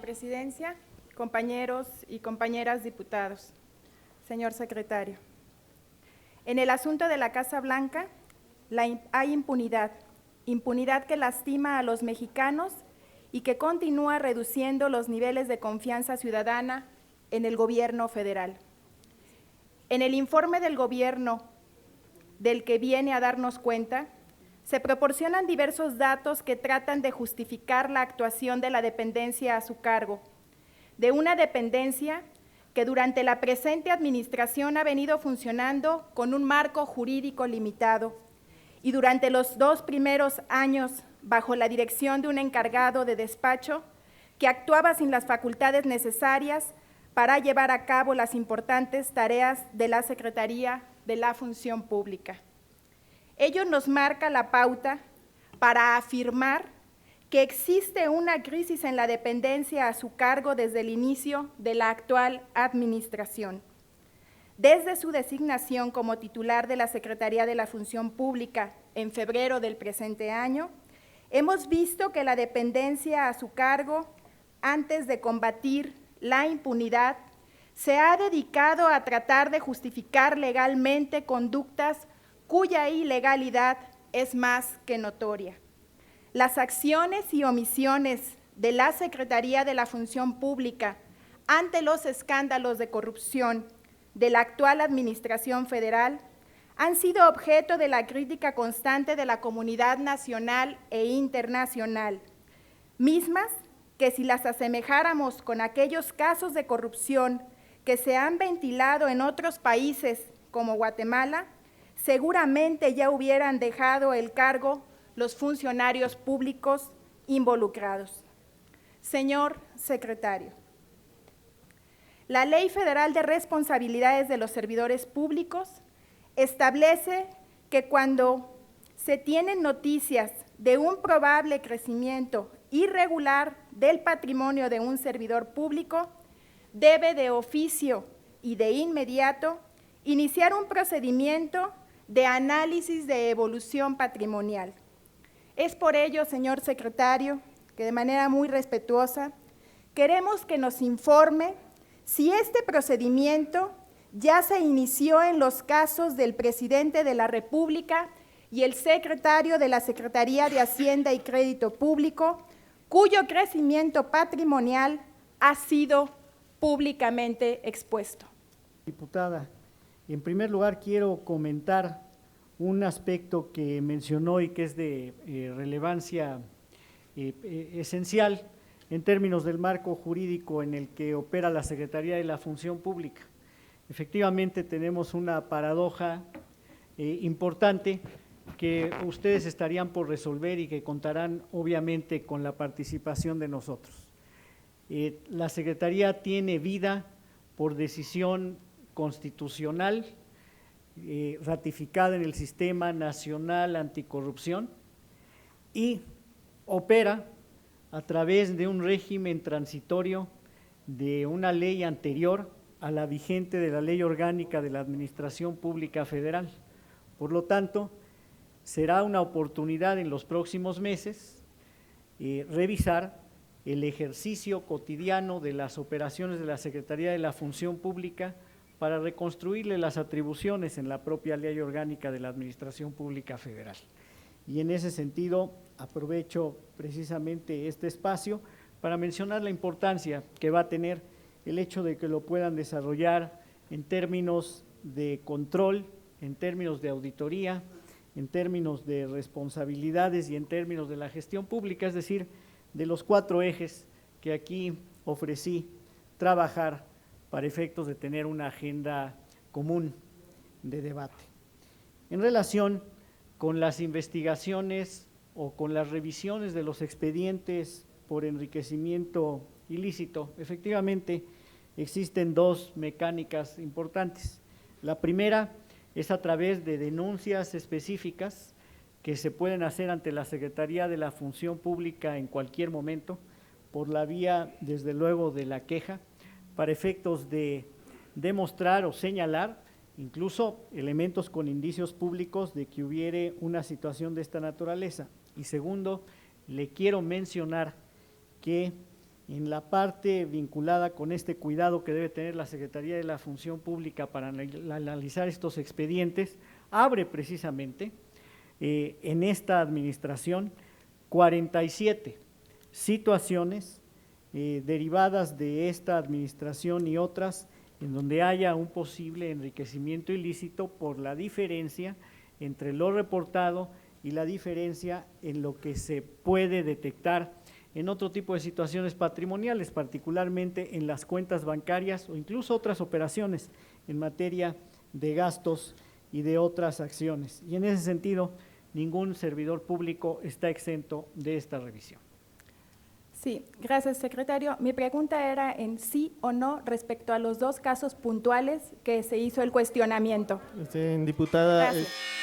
Presidencia, compañeros y compañeras diputados, señor secretario. En el asunto de la Casa Blanca hay impunidad que lastima a los mexicanos y que continúa reduciendo los niveles de confianza ciudadana en el gobierno federal. En el informe del gobierno del que viene a darnos cuenta, se proporcionan diversos datos que tratan de justificar la actuación de la dependencia a su cargo, de una dependencia que durante la presente administración ha venido funcionando con un marco jurídico limitado y durante los 2 primeros años bajo la dirección de un encargado de despacho que actuaba sin las facultades necesarias para llevar a cabo las importantes tareas de la Secretaría de la Función Pública. Ello nos marca la pauta para afirmar que existe una crisis en la dependencia a su cargo desde el inicio de la actual administración. Desde su designación como titular de la Secretaría de la Función Pública en febrero del presente año, hemos visto que la dependencia a su cargo, antes de combatir la impunidad, se ha dedicado a tratar de justificar legalmente conductas cuya ilegalidad es más que notoria. Las acciones y omisiones de la Secretaría de la Función Pública ante los escándalos de corrupción de la actual administración federal han sido objeto de la crítica constante de la comunidad nacional e internacional, mismas que si las asemejáramos con aquellos casos de corrupción que se han ventilado en otros países como Guatemala, seguramente ya hubieran dejado el cargo los funcionarios públicos involucrados. Señor secretario, la Ley Federal de Responsabilidades de los Servidores Públicos establece que cuando se tienen noticias de un probable crecimiento irregular del patrimonio de un servidor público, debe de oficio y de inmediato iniciar un procedimiento de análisis de evolución patrimonial. Es por ello, señor secretario, que de manera muy respetuosa queremos que nos informe si este procedimiento ya se inició en los casos del presidente de la República y el secretario de la Secretaría de Hacienda y Crédito Público, cuyo crecimiento patrimonial ha sido públicamente expuesto. Diputada, en primer lugar quiero comentar un aspecto que mencionó y que es de relevancia esencial en términos del marco jurídico en el que opera la Secretaría de la Función Pública. Efectivamente tenemos una paradoja importante que ustedes estarían por resolver y que contarán obviamente con la participación de nosotros. La Secretaría tiene vida por decisión constitucional ratificada en el Sistema Nacional Anticorrupción y opera a través de un régimen transitorio de una ley anterior a la vigente de la Ley Orgánica de la Administración Pública Federal. Por lo tanto, será una oportunidad en los próximos meses revisar el ejercicio cotidiano de las operaciones de la Secretaría de la Función Pública para reconstruirle las atribuciones en la propia Ley Orgánica de la Administración Pública Federal. Y en ese sentido, aprovecho precisamente este espacio para mencionar la importancia que va a tener el hecho de que lo puedan desarrollar en términos de control, en términos de auditoría, en términos de responsabilidades y en términos de la gestión pública, es decir, de los 4 ejes que aquí ofrecí trabajar para efectos de tener una agenda común de debate. En relación con las investigaciones o con las revisiones de los expedientes por enriquecimiento ilícito, efectivamente existen 2 mecánicas importantes. La primera es a través de denuncias específicas que se pueden hacer ante la Secretaría de la Función Pública en cualquier momento, por la vía, desde luego, de la queja, para efectos de demostrar o señalar incluso elementos con indicios públicos de que hubiere una situación de esta naturaleza. Y segundo, le quiero mencionar que En la parte vinculada con este cuidado que debe tener la Secretaría de la Función Pública para analizar estos expedientes, abre precisamente en esta administración 47 situaciones derivadas de esta administración y otras en donde haya un posible enriquecimiento ilícito por la diferencia entre lo reportado y la diferencia en lo que se puede detectar en otro tipo de situaciones patrimoniales, particularmente en las cuentas bancarias o incluso otras operaciones en materia de gastos y de otras acciones. Y en ese sentido, ningún servidor público está exento de esta revisión. Sí, gracias, secretario. Mi pregunta era en sí o no respecto a los dos casos puntuales que se hizo el cuestionamiento. Diputada, Gracias.